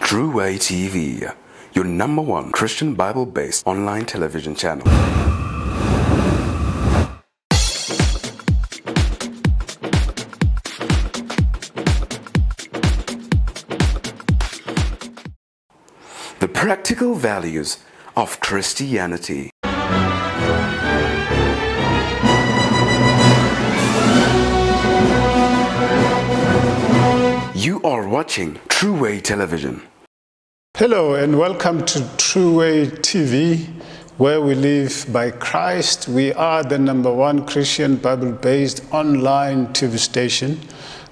True Way TV, your number one Christian Bible-based online television channel. The practical values of Christianity. You are watching True Way Television. Hello and welcome to True Way TV, where we live by Christ. We are the number one Christian Bible-based online TV station.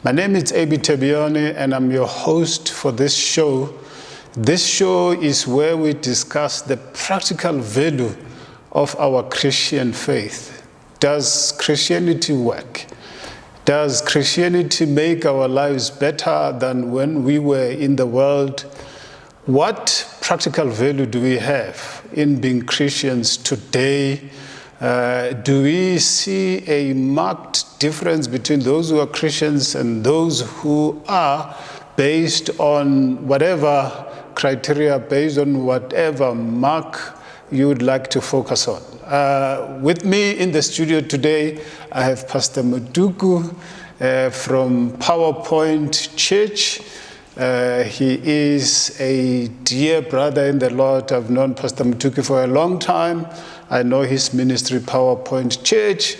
My name is Abi Tebione and I'm your host for this show. This show is where we discuss the practical value of our Christian faith. Does Christianity work? Does Christianity make our lives better than when we were in the world? What practical value do we have in being Christians today? Do we see a marked difference between those who are Christians and those who are, based on whatever criteria, based on whatever mark you would like to focus on? With me in the studio today, I have Pastor Mutuku from PowerPoint Church. He is a dear brother in the Lord. I've known Pastor Mutuku for a long time. I know his ministry, PowerPoint Church.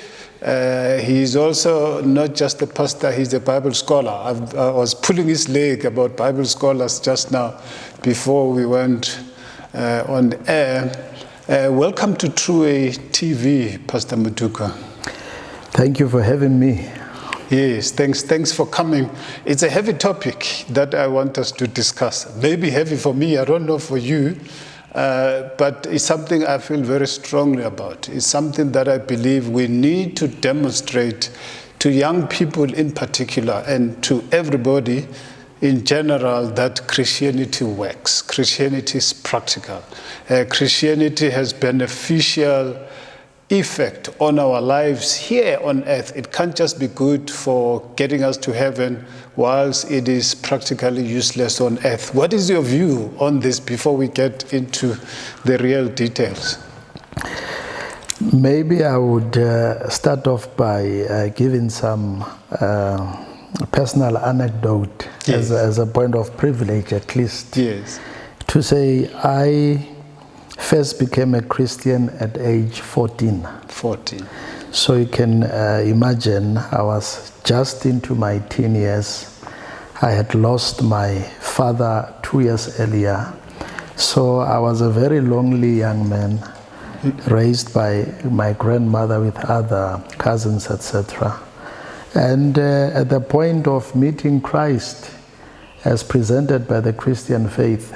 He's also not just a pastor, he's a Bible scholar. I was pulling his leg about Bible scholars just now before we went on air. Welcome to True Way TV, Pastor Mutuku. Thank you for having me. Yes, thanks for coming. It's a heavy topic that I want us to discuss. Maybe heavy for me, I don't know for you, but it's something I feel very strongly about. It's something that I believe we need to demonstrate to young people in particular and to everybody in general that Christianity works. Christianity is practical. Christianity has beneficial effect on our lives here on earth. It can't just be good for getting us to heaven whilst it is practically useless on earth. What is your view on this before we get into the real details? Maybe I would start off by giving some personal anecdote. Yes. as a point of privilege, at least. Yes. To say I first became a Christian at age 14. 14. So you can imagine I was just into my teen years. I had lost my father 2 years earlier. So I was a very lonely young man, raised by my grandmother with other cousins, etc. And at the point of meeting Christ, as presented by the Christian faith,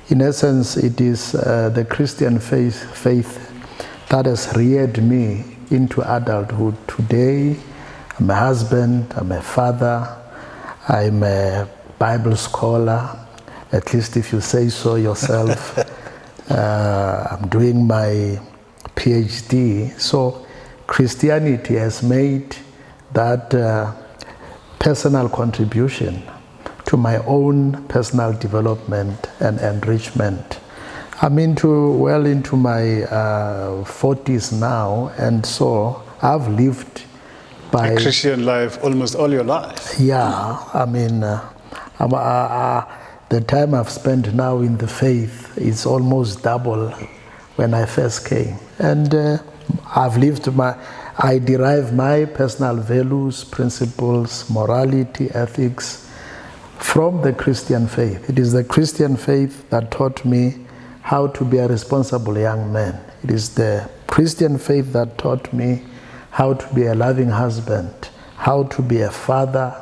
in essence, it is the Christian faith that has reared me into adulthood. Today, I'm a husband, I'm a father, I'm a Bible scholar, at least if you say so yourself. I'm doing my PhD. So Christianity has made that personal contribution to my own personal development and enrichment. I'm well into my 40s now, and so I've lived by a Christian life almost all your life. Yeah, the time I've spent now in the faith is almost double when I first came. And I derive my personal values, principles, morality, ethics from the Christian faith. It is the Christian faith that taught me how to be a responsible young man. It is the Christian faith that taught me how to be a loving husband, how to be a father,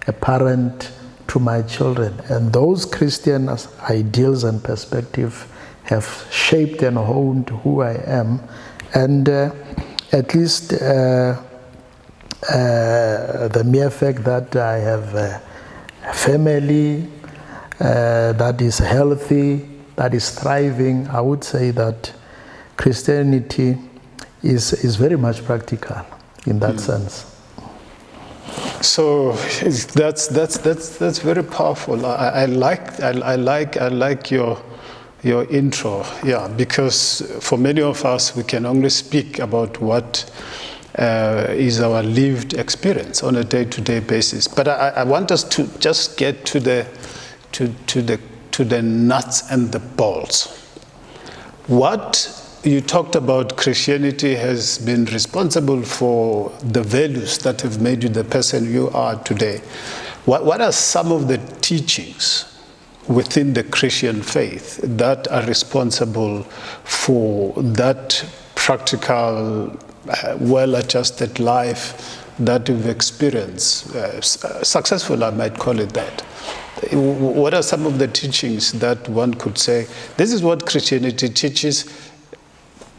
a parent to my children. And those Christian ideals and perspectives have shaped and honed who I am. And at least the mere fact that I have a family that is healthy, that is thriving, I would say that Christianity is very much practical in that sense. So that's very powerful. I like your intro, yeah, because for many of us we can only speak about what is our lived experience on a day-to-day basis. But I want us to just get to the nuts and the bolts. What you talked about, Christianity has been responsible for the values that have made you the person you are today. What are some of the teachings within the Christian faith that are responsible for that practical, well-adjusted life that you've experienced? Successful, I might call it that. What are some of the teachings that one could say, this is what Christianity teaches,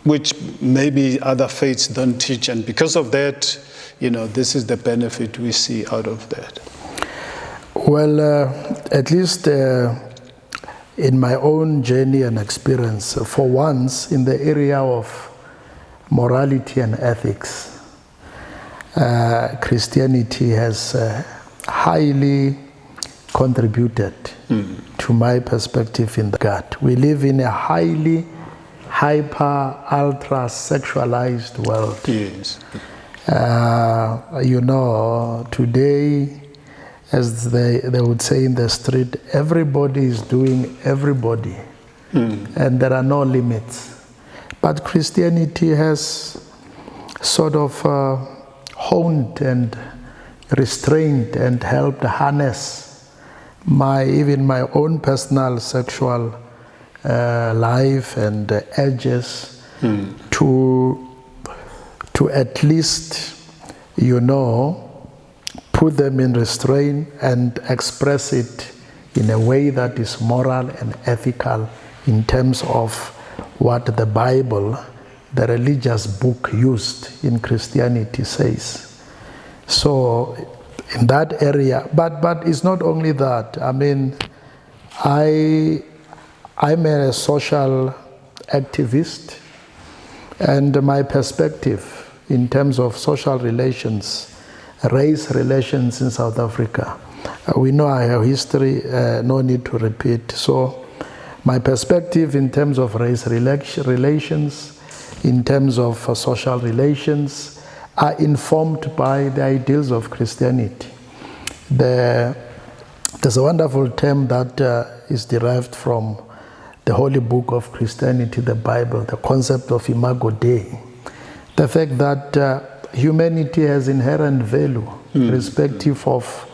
which maybe other faiths don't teach, and because of that, this is the benefit we see out of that? Well, at least in my own journey and experience, for once, in the area of morality and ethics, Christianity has highly contributed to my perspective in God. We live in a highly ultra sexualized world. Yes. Today, as they would say in the street, everybody is doing everybody, and there are no limits. But Christianity has sort of honed and restrained and helped harness even my own personal sexual life and edges to at least, put them in restraint and express it in a way that is moral and ethical in terms of what the Bible, the religious book used in Christianity, says. So in that area, but it's not only that. I mean, I'm a social activist, and my perspective in terms of social relations, race relations in South Africa, we know our history, no need to repeat. So my perspective in terms of race relations, in terms of social relations, are informed by the ideals of Christianity. There's a wonderful term that is derived from the holy book of Christianity, the Bible, the concept of imago Dei. The fact that humanity has inherent value, irrespective of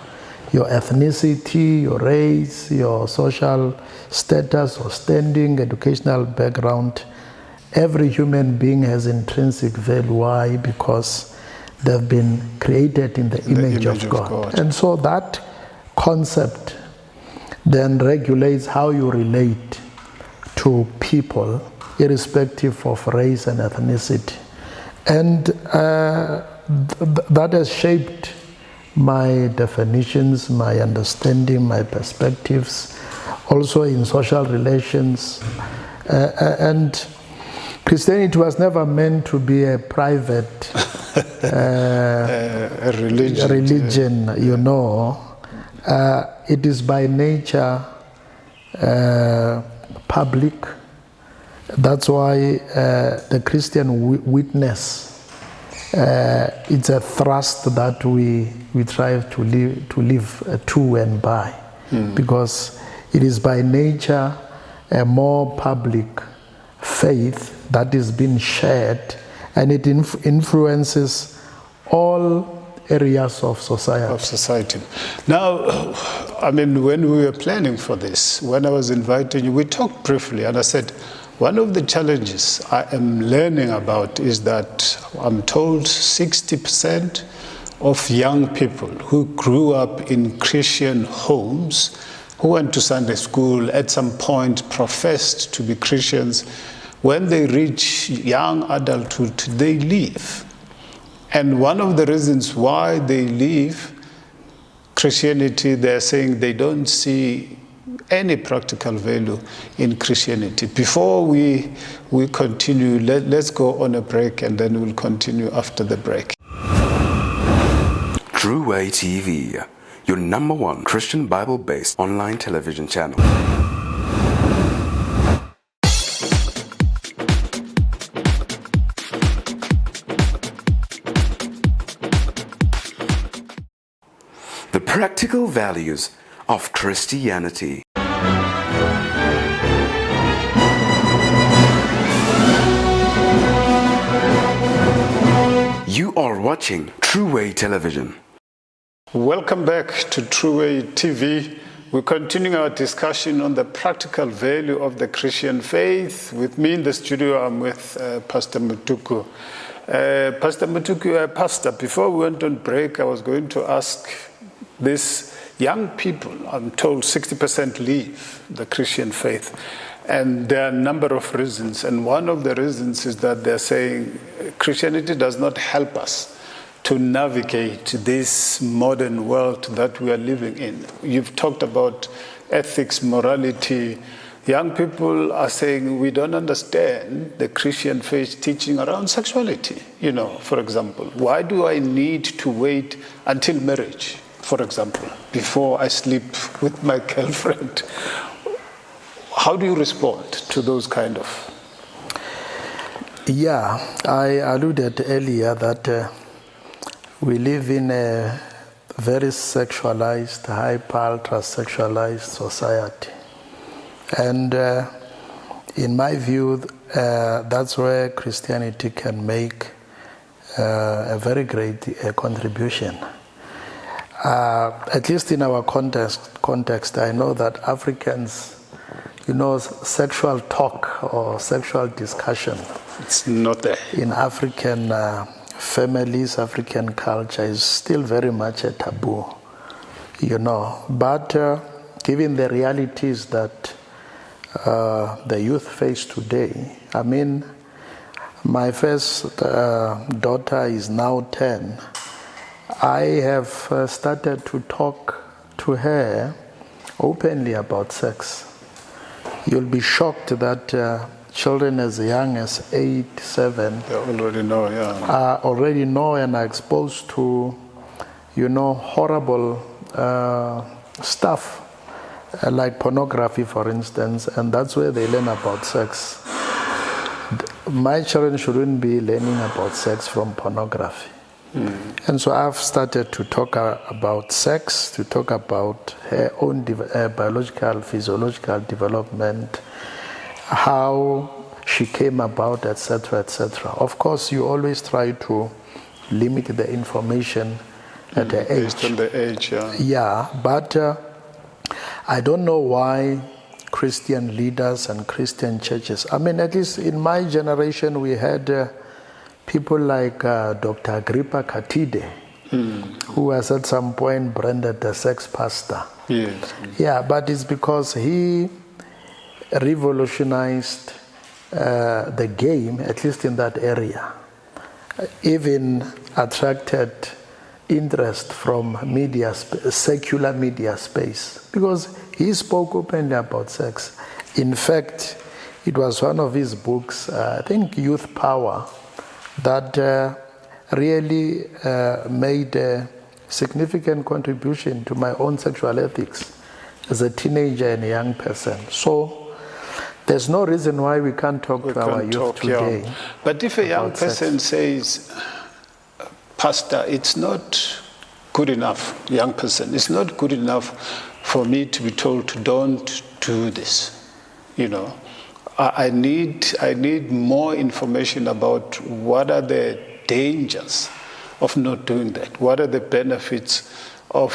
your ethnicity, your race, your social status or standing, educational background. Every human being has intrinsic value. Why? Because they've been created in the image of God. And so that concept then regulates how you relate to people, irrespective of race and ethnicity. And that has shaped my definitions, my understanding, my perspectives, also in social relations. And Christianity was never meant to be a private religion, It is by nature public. That's why the Christian witness, it's a thrust that we try to live to and by, because it is by nature a more public faith that is being shared, and it influences all areas of society. Now, I mean, when we were planning for this, when I was inviting you, we talked briefly, and I said, one of the challenges I am learning about is that I'm told 60% of young people who grew up in Christian homes, who went to Sunday school, at some point professed to be Christians, when they reach young adulthood, they leave. And one of the reasons why they leave Christianity, they're saying they don't see any practical value in Christianity. Before we continue, let's go on a break, and then we'll continue after the break. True Way TV, your number one Christian Bible-based online television channel. The practical values of Christianity. You are watching True Way Television. Welcome back to True Way TV. We're continuing our discussion on the practical value of the Christian faith. With me in the studio, I'm with Pastor Mutuku. Pastor Mutuku, Pastor, before we went on break, I was going to ask these young people, I'm told 60% leave the Christian faith. And there are a number of reasons. And one of the reasons is that they're saying Christianity does not help us to navigate this modern world that we are living in. You've talked about ethics, morality. Young people are saying we don't understand the Christian faith teaching around sexuality. You know, for example, why do I need to wait until marriage, for example, before I sleep with my girlfriend? How do you respond to those kind of? Yeah, I alluded earlier that we live in a very sexualized, hyper-ultra-sexualized society. And in my view, that's where Christianity can make a very great contribution. At least in our context, I know that Africans, you know, sexual talk or sexual discussion, it's not there. In African families, African culture is still very much a taboo, you know. But given the realities that the youth face today, I mean, my first daughter is now 10. I have started to talk to her openly about sex. You'll be shocked that children as young as 8, 7 they already know, already know and are exposed to, you know, horrible stuff like pornography, for instance, and that's where they learn about sex. My children shouldn't be learning about sex from pornography. And so I've started to talk about sex, to talk about her own biological, physiological development, how she came about, etc., etc. Of course, you always try to limit the information at the age. Based on the age, yeah. Yeah, but I don't know why Christian leaders and Christian churches, I mean, at least in my generation, we had people like Dr. Agrippa Katide, who was at some point branded the sex pastor. Yes. Yeah, but it's because he revolutionized the game, at least in that area. Even attracted interest from media, secular media space, because he spoke openly about sex. In fact, it was one of his books, I think Youth Power, that really made a significant contribution to my own sexual ethics as a teenager and a young person. So there's no reason why we can't talk to our youth today. Yeah. But if a young person says, Pastor, it's not good enough, young person, it's not good enough for me to be told to don't do this, you know. I need more information about what are the dangers of not doing that. What are the benefits of,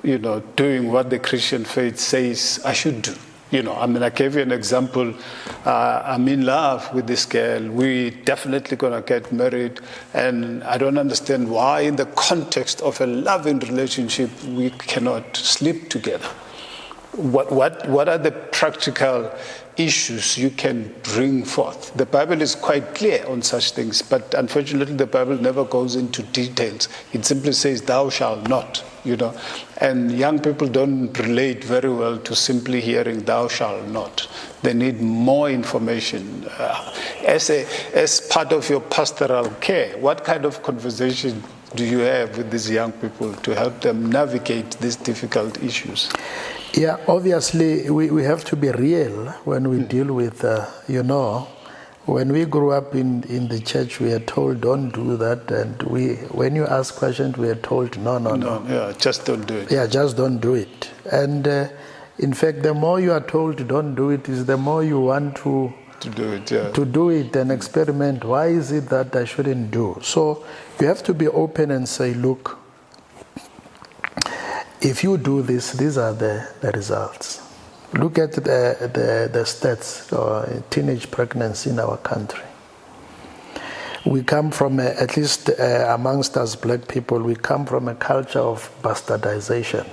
you know, doing what the Christian faith says I should do? You know, I mean, I gave you an example. I'm in love with this girl. We definitely gonna get married, and I don't understand why, in the context of a loving relationship, we cannot sleep together. What are the practical issues you can bring forth? The Bible is quite clear on such things, but unfortunately the Bible never goes into details. It simply says, thou shalt not, you know. And young people don't relate very well to simply hearing thou shalt not. They need more information. As part of your pastoral care, what kind of conversation do you have with these young people to help them navigate these difficult issues? Yeah, obviously we have to be real when we deal with, when we grew up in the church, we are told don't do that, and when you ask questions, we are told no. Yeah, just don't do it. Yeah, just don't do it. And in fact, the more you are told don't do it, is the more you want to do it. Yeah. To do it and experiment. Why is it that I shouldn't do? So you have to be open and say, look, if you do this, these are the results. Look at the stats or teenage pregnancy in our country. We come from, at least amongst us black people, we come from a culture of bastardization.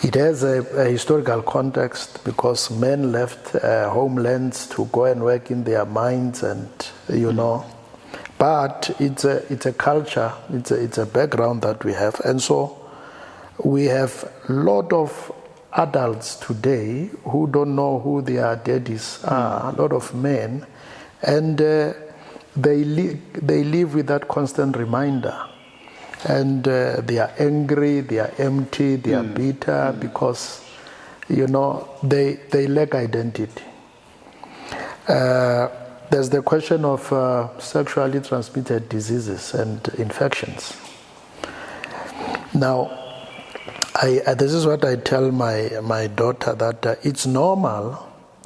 It has a historical context because men left homelands to go and work in their mines, and but it's a culture, it's a background that we have, and so we have a lot of adults today who don't know who their daddies are, a lot of men, and they live with that constant reminder. And they are angry, they are empty, they are bitter because, they lack identity. There's the question of sexually transmitted diseases and infections. Now, this is what I tell my daughter, that it's normal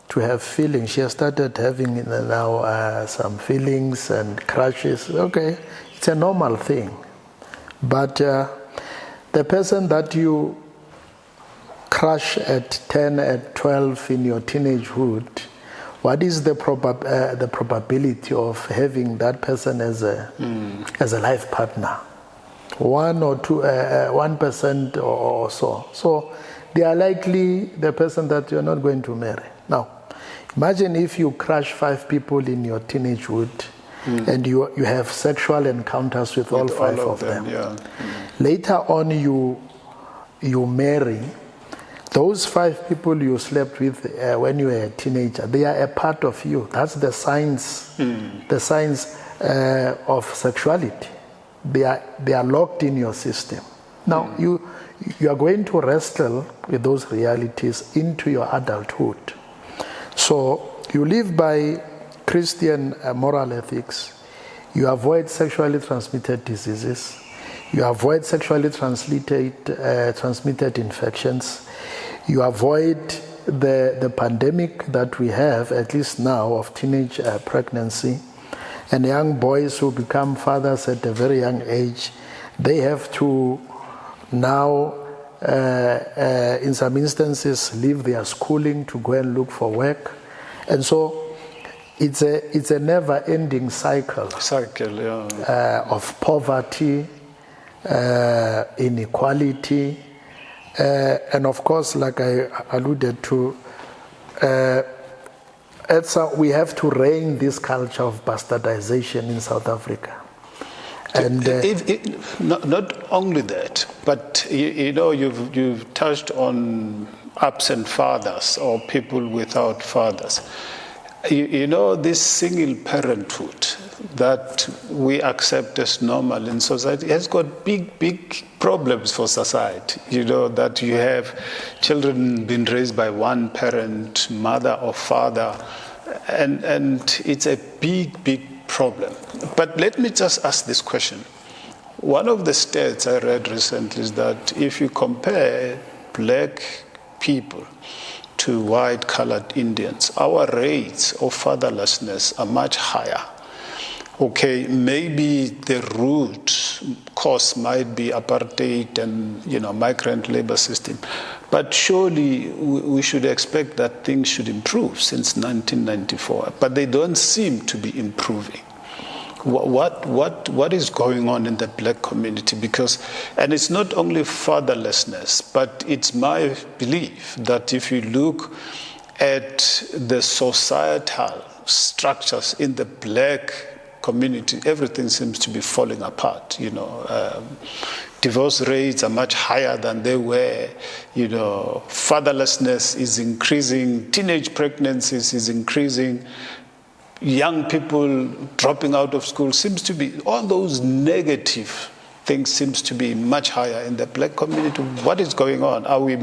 to have feelings. She has started having now some feelings and crushes. Okay, it's a normal thing. But the person that you crush at 10, at 12 in your teenagehood, what is the probability of having that person as a life partner? 1 or 2, 1% or so. So they are likely the person that you're not going to marry. Now, imagine if you crush 5 people in your teenagehood, and you have sexual encounters with all 5 of them. Yeah. Later on, you marry. Those 5 people you slept with when you were a teenager, they are a part of you. That's the science, of sexuality. They are locked in your system. Now, you are going to wrestle with those realities into your adulthood. So you live by Christian moral ethics. You avoid sexually transmitted diseases. You avoid sexually transmitted infections. You avoid the pandemic that we have, at least now, of teenage pregnancy. And young boys who become fathers at a very young age, they have to now, in some instances, leave their schooling to go and look for work. And so it's a never-ending cycle of poverty, inequality, and of course, like I alluded to, we have to rein this culture of bastardization in South Africa. And not only that, but you've touched on absent fathers or people without fathers. This single parenthood that we accept as normal in society has got big problems for society. That you have children being raised by one parent, mother or father, and it's a big problem. But let me just ask this question. One of the stats I read recently is that if you compare black people to white-colored Indians, our rates of fatherlessness are much higher. Okay, maybe the root cause might be apartheid and migrant labor system, but surely we should expect that things should improve since 1994. But they don't seem to be improving. What is going on in the black community? And it's not only fatherlessness, but it's my belief that if you look at the societal structures in the black community, everything seems to be falling apart. Divorce rates are much higher than they were. Fatherlessness is increasing. Teenage pregnancies is increasing. young people dropping out of school seems to be, all those negative things seems to be much higher in the black community. What is going on? Are we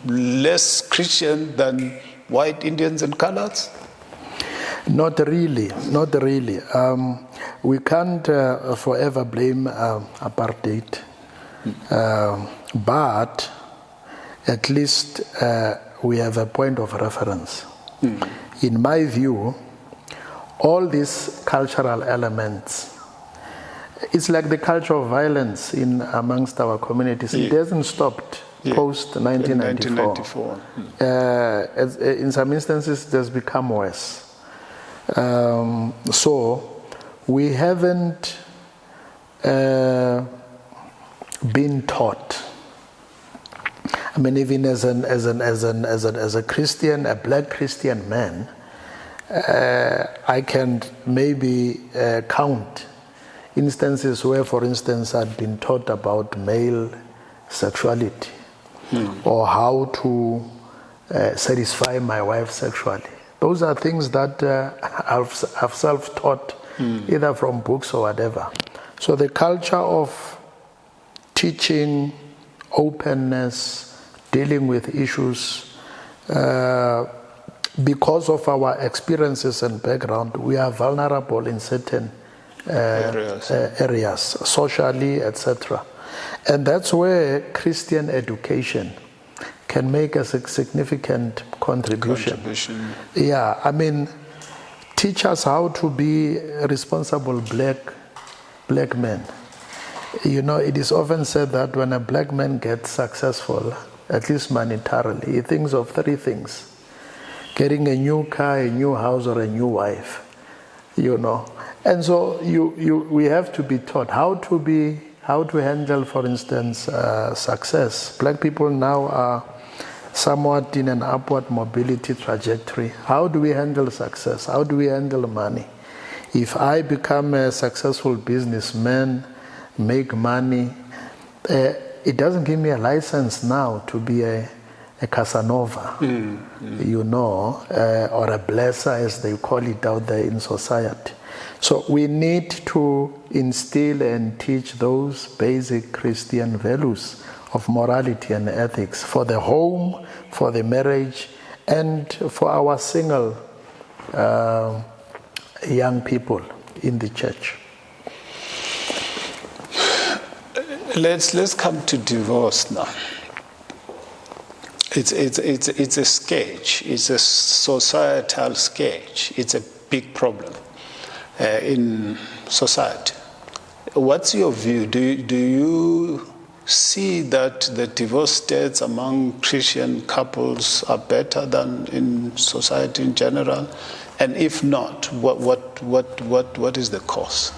less Christian than white Indians and coloreds? Not really, not really. We can't forever blame apartheid, but at least we have a point of reference. In my view, all these cultural elements, it's like the culture of violence in amongst our communities. It hasn't stopped post 1994. In some instances, it has become worse. So we haven't been taught. I mean, even as a Christian, a black Christian man, I can maybe count instances where, for instance, I'd been taught about male sexuality or how to satisfy my wife sexually. Those are things that I've self-taught, either from books or whatever. So the culture of teaching, openness, dealing with issues, because of our experiences and background, we are vulnerable in certain areas, socially, etc. And that's where Christian education can make a significant contribution. Yeah, I mean, teach us how to be responsible black men. You know, it is often said that when a black man gets successful, at least monetarily, he thinks of three things: getting a new car, a new house, or a new wife. You know, and so we have to be taught how to handle, for instance, success. Black people now are somewhat in an upward mobility trajectory. How do we handle success? How do we handle money? If I become a successful businessman, make money, it doesn't give me a license now to be a Casanova, you know, or a blesser, as they call it out there in society. So we need to instill and teach those basic Christian values of morality and ethics for the home, for the marriage, and for our single young people in the church. Let's come to divorce now. It's a scourge. It's a societal scourge. It's a big problem in society. What's your view? Do you see that the divorce rates among Christian couples are better than in society in general? And if not, what is the cause?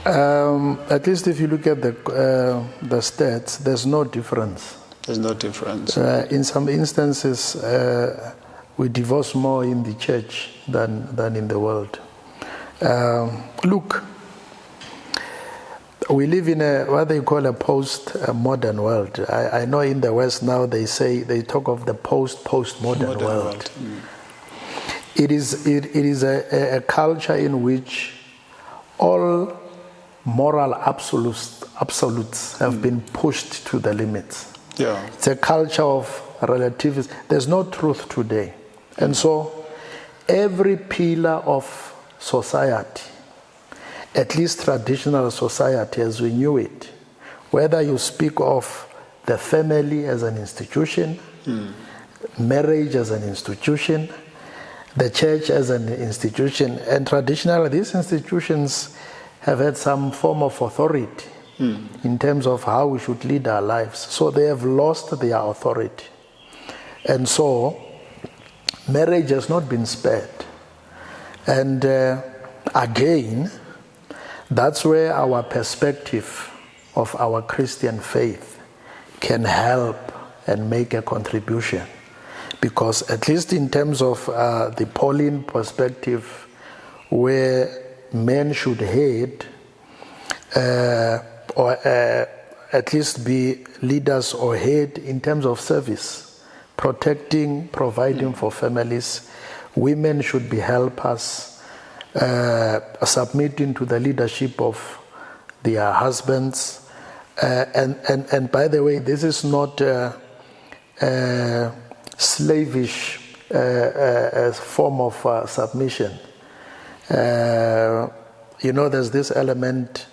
At least if you look at the stats, there's no difference. There's no difference. In some instances, we divorce more in the church than in the world. Look, we live in what they call a post-modern world. I know in the West now they talk of the post-modern world. It is a culture in which all moral absolutes have been pushed to the limits. Yeah. It's a culture of relativism. There's no truth today. And so every pillar of society, at least traditional society as we knew it, whether you speak of the family as an institution, marriage as an institution, the church as an institution, and traditionally these institutions have had some form of authority in terms of how we should lead our lives. So they have lost their authority. And so marriage has not been spared. And again, that's where our perspective of our Christian faith can help and make a contribution. Because at least in terms of the Pauline perspective, where men should head or at least be leaders or head in terms of service, protecting, providing for families. Women should be helpers. submitting to the leadership of their husbands. And by the way, this is not a slavish form of submission. There's this element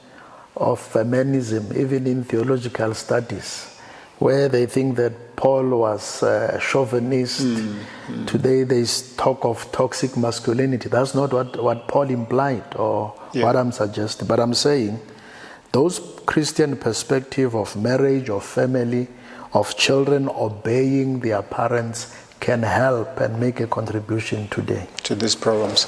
of feminism, even in theological studies, where they think that Paul was a chauvinist. Today they talk of toxic masculinity. That's not what Paul implied or what I'm suggesting. But I'm saying those Christian perspective of marriage, of family, of children obeying their parents can help and make a contribution today to these programs.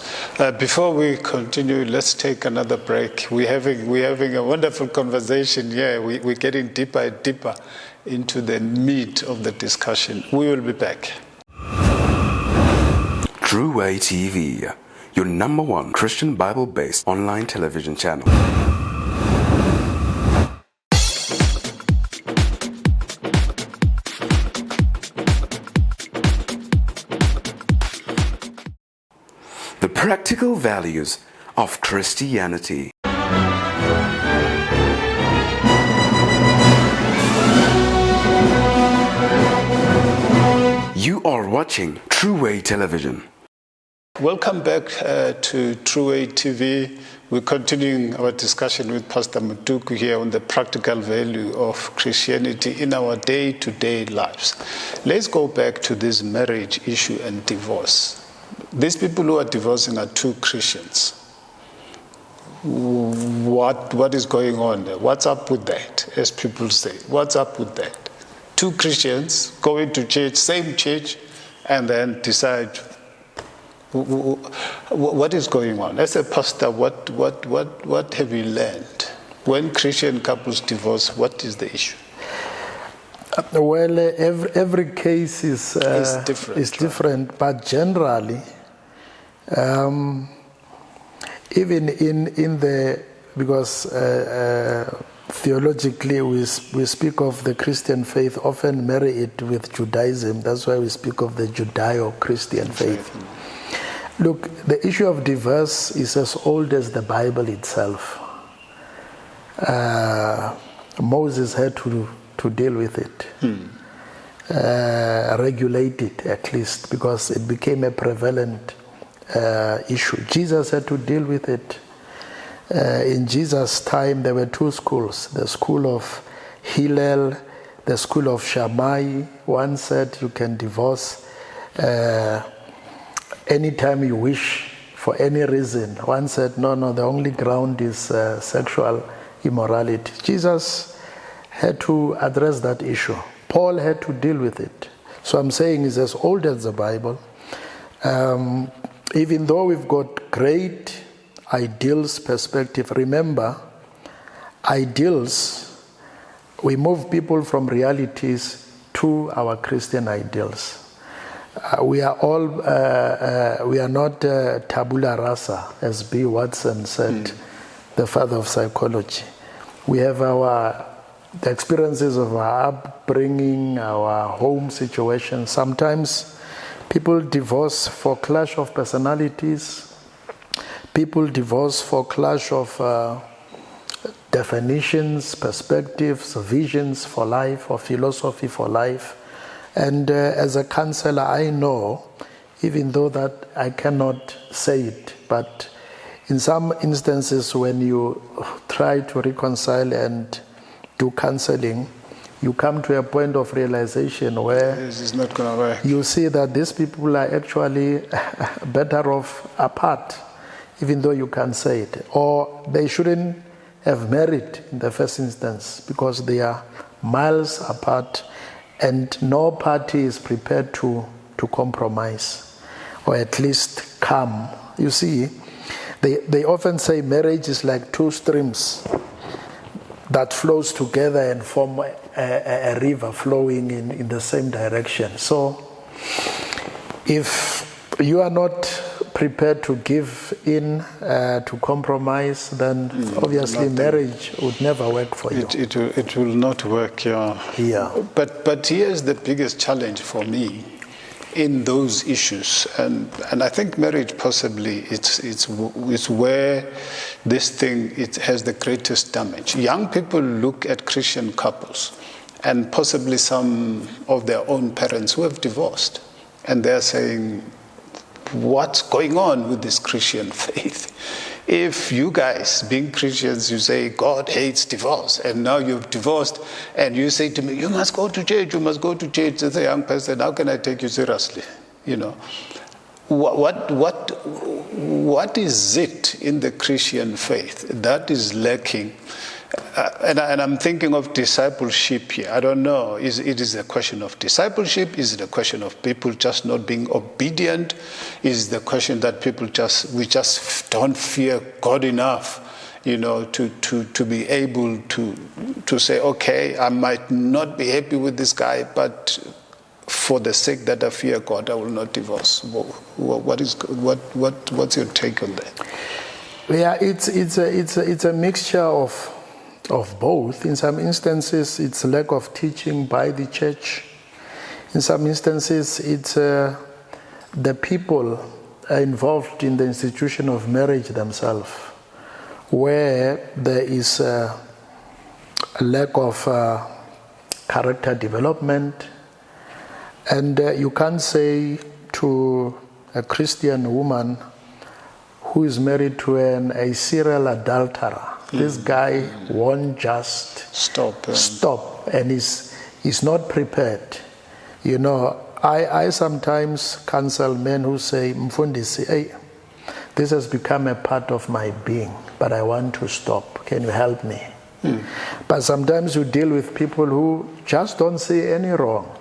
Before we continue, let's take another break. We're having a wonderful conversation here. We're getting deeper and deeper into the meat of the discussion. We will be back. True Way TV, your number one Christian Bible-based online television channel. The practical values of Christianity. You are watching True Way Television. Welcome back to True Way TV. We're continuing our discussion with Pastor Mutuku here on the practical value of Christianity in our day-to-day lives. Let's go back to this marriage issue and divorce. These people who are divorcing are two Christians. What is going on there? What's up with that, as people say? What's up with that? Two Christians going to church, same church, and then decide what is going on. As a pastor, what have you learned? When Christian couples divorce, what is the issue? Well, every case is different, but generally, even in the, because theologically we speak of the Christian faith, often marry it with Judaism. That's why we speak of the Judeo-Christian faith. Look, the issue of divorce is as old as the Bible itself. Moses had to deal with it, regulate it at least, because it became a prevalent issue. Jesus had to deal with it. In Jesus' time, there were two schools, the school of Hillel, the school of Shammai. One said you can divorce anytime you wish, for any reason. One said, no, the only ground is sexual immorality. Jesus had to address that issue. Paul had to deal with it. So I'm saying it's as old as the Bible. Even though we've got great ideals perspective, remember, ideals, we move people from realities to our Christian ideals. We are all, we are not tabula rasa, as B. Watson said, the father of psychology. We have the experiences of our upbringing, our home situation. Sometimes people divorce for clash of personalities. People divorce for clash of definitions, perspectives, visions for life, or philosophy for life. And as a counselor, I know, even though that I cannot say it, but in some instances when you try to reconcile and do counseling, you come to a point of realization where this is not going to work. You see that these people are actually better off apart, even though you can say it. Or they shouldn't have married in the first instance because they are miles apart and no party is prepared to compromise or at least come. You see, they often say marriage is like two streams that flows together and form a river flowing in the same direction. So if you are not prepared to give in, to compromise, then obviously marriage would never work for you. It will not work, yeah. Yeah. But here's the biggest challenge for me. in those issues. And I think marriage possibly it's where this thing it has the greatest damage. Young people look at Christian couples and possibly some of their own parents who have divorced, and they're saying, what's going on with this Christian faith? If you guys, being Christians, you say God hates divorce, and now you've divorced, and you say to me, you must go to church, you must go to church, as a young person, how can I take you seriously? You know, what is it in the Christian faith that is lacking? And I'm thinking of discipleship here. I don't know. It is a question of discipleship? Is it a question of people just not being obedient? Is the question that we just don't fear God enough, you know, to be able to say, okay, I might not be happy with this guy, but for the sake that I fear God, I will not divorce. What's your take on that? Yeah, it's a mixture of both. In some instances, it's lack of teaching by the church. In some instances, it's the people involved in the institution of marriage themselves, where there is a lack of character development. And you can't say to a Christian woman who is married to a serial adulterer, this guy won't just stop, and is not prepared. You know, I sometimes counsel men who say, Mfundisi, hey, this has become a part of my being, but I want to stop. Can you help me? But sometimes you deal with people who just don't see any wrong,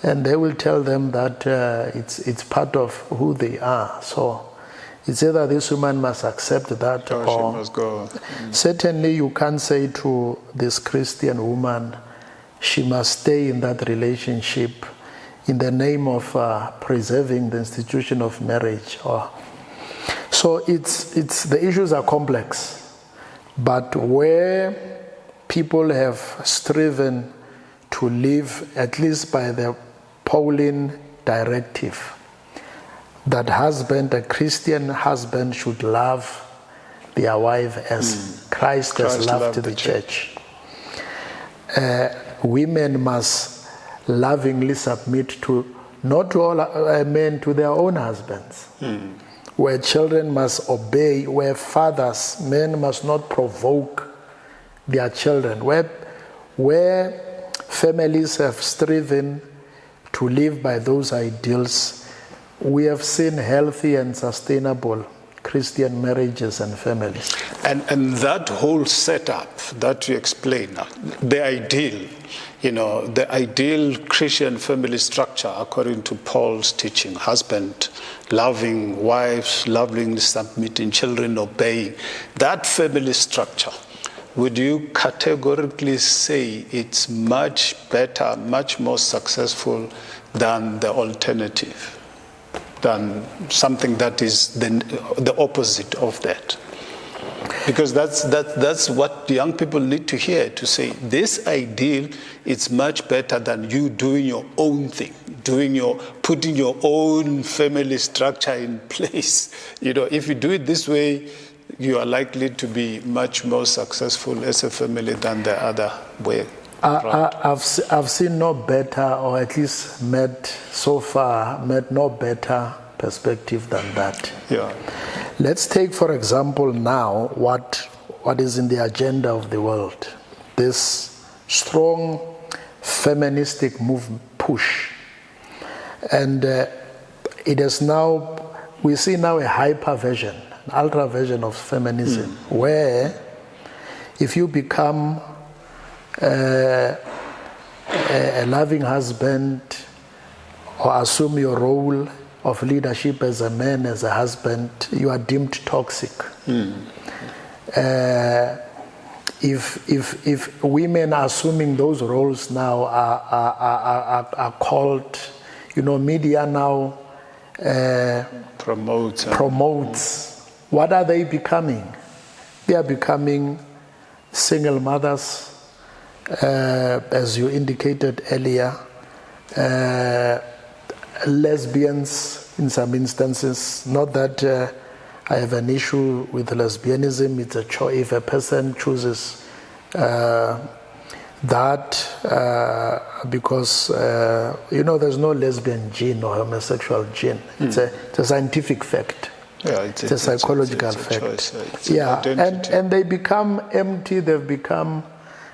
and they will tell them that it's part of who they are. So it's either this woman must accept that or she must go. Certainly you can't say to this Christian woman, she must stay in that relationship in the name of preserving the institution of marriage. So it's the issues are complex, but where people have striven to live, at least by the Pauline directive, that a Christian husband should love their wife as Christ has loved the church. Women must lovingly submit to, not to all men, to their own husbands. Where children must obey, where fathers, men must not provoke their children. Where families have striven to live by those ideals, we have seen healthy and sustainable Christian marriages and families. And that whole setup that you explain now, the ideal, the ideal Christian family structure according to Paul's teaching, husband loving wives, lovingly submitting, children obeying, that family structure, would you categorically say it's much better, much more successful than the alternative? Than something that is the opposite of that? Because that's what the young people need to hear, to say this ideal is much better than you doing your own thing, putting your own family structure in place. If you do it this way, you are likely to be much more successful as a family than the other way. I've seen no better, or at least met no better perspective than that. Yeah. Let's take, for example, now what is in the agenda of the world. This strong feministic push. And it is now, we see now a hyper version, an ultra version of feminism, where if you become a loving husband, or assume your role of leadership as a man, as a husband, you are deemed toxic. If women are assuming those roles now are called, media now promotes. What are they becoming? They are becoming single mothers, as you indicated earlier, lesbians in some instances. Not that I have an issue with lesbianism. It's a choice. If a person chooses because there's no lesbian gene or homosexual gene. It's a scientific fact. Yeah, it's a psychological fact. It's and they become empty. They've become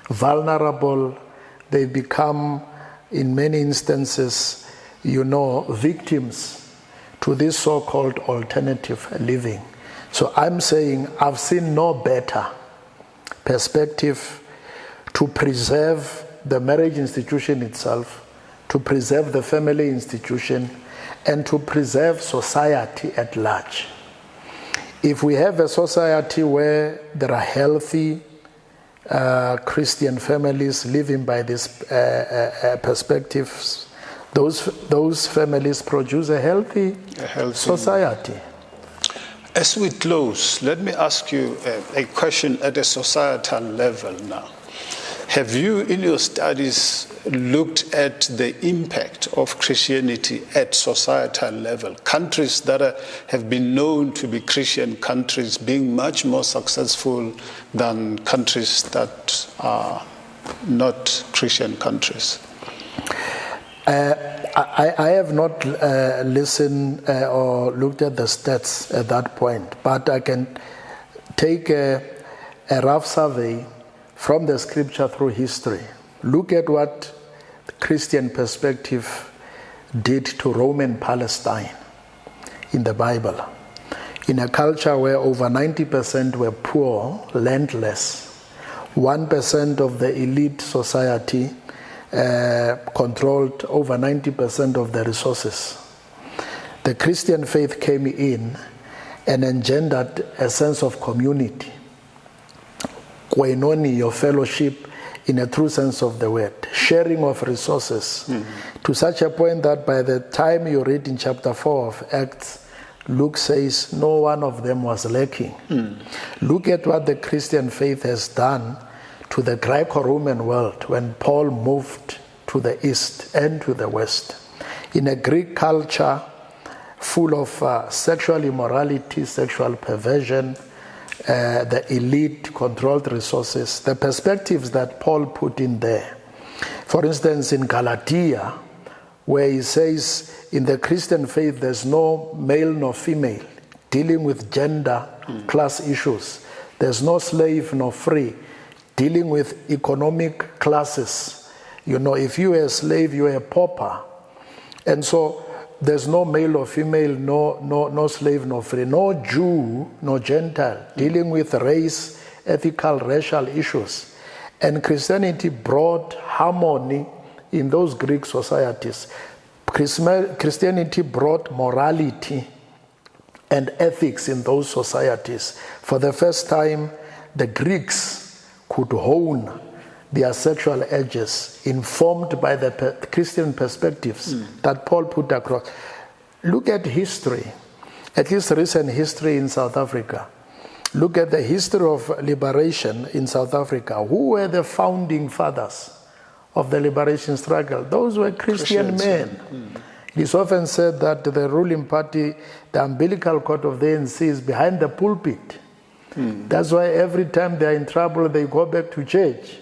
vulnerable. They become, in many instances, victims to this so-called alternative living. So I'm saying I've seen no better perspective to preserve the marriage institution itself, to preserve the family institution, and to preserve society at large. If we have a society where there are healthy Christian families living by these perspectives, those families produce a healthy society. As we close, let me ask you a question at a societal level now. Have you, in your studies, looked at the impact of Christianity at societal level? Countries that have been known to be Christian countries being much more successful than countries that are not Christian countries? I have not listened or looked at the stats at that point, but I can take a rough survey from the scripture through history. Look at what the Christian perspective did to Roman Palestine in the Bible. In a culture where over 90% were poor, landless, 1% of the elite society controlled over 90% of the resources. The Christian faith came in and engendered a sense of community. Koinoni, your fellowship in a true sense of the word, sharing of resources, to such a point that by the time you read in chapter 4 of Acts, Luke says no one of them was lacking. Look at what the Christian faith has done to the Greco-Roman world when Paul moved to the east and to the west. In a Greek culture full of sexual immorality, sexual perversion, the elite controlled resources, the perspectives that Paul put in there. For instance, in Galatia, where he says in the Christian faith there's no male nor female, dealing with gender, class issues. There's no slave nor free, dealing with economic classes. If you're a slave, you're a pauper. And so there's no male or female, no slave, no free, no Jew, no Gentile, dealing with race, ethical, racial issues. And Christianity brought harmony in those Greek societies. Christianity brought morality and ethics in those societies. For the first time, the Greeks could hone their sexual edges, informed by the Christian perspectives that Paul put across. Look at history, at least recent history in South Africa. Look at the history of liberation in South Africa. Who were the founding fathers of the liberation struggle? Those were Christian men. It is often said that the ruling party, the umbilical cord of the ANC, is behind the pulpit. That's why every time they are in trouble, they go back to church,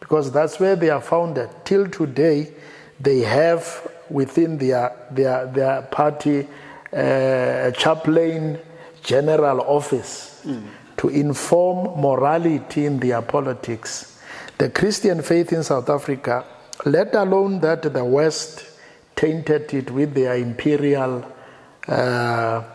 because that's where they are founded. Till today, they have within their party a chaplain general office to inform morality in their politics. The Christian faith in South Africa, let alone that the West tainted it with their imperial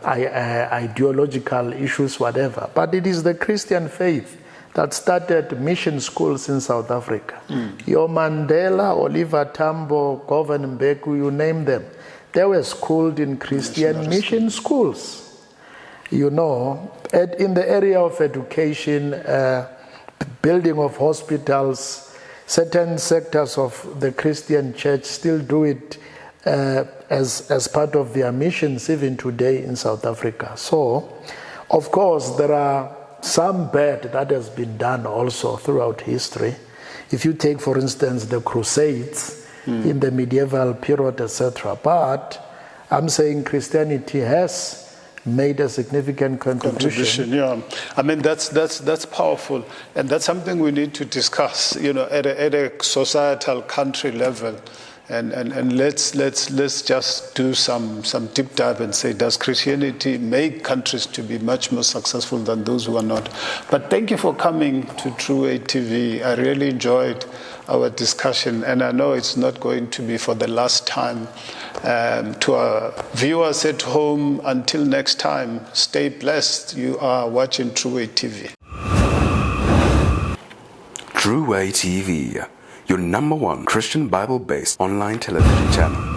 ideological issues, whatever. But it is the Christian faith that started mission schools in South Africa. Your Mandela, Oliver Tambo, Govan Mbeki, you name them. They were schooled in Christian mission schools. In the area of education, building of hospitals, certain sectors of the Christian church still do it as part of their missions even today in South Africa. So, of course, there are some bad that has been done also throughout history. If you take, for instance, the Crusades in the medieval period, etc. But I'm saying Christianity has made a significant contribution. Yeah, I mean that's powerful, and that's something we need to discuss. At a societal country level, and let's just do some deep dive and say, does Christianity make countries to be much more successful than those who are not? But thank you for coming to True Way TV. I really enjoyed our discussion, and I know it's not going to be for the last time. To our viewers at home, until next time, stay blessed. You are watching True Way TV. True Way TV, your #1 Christian Bible-based online television channel.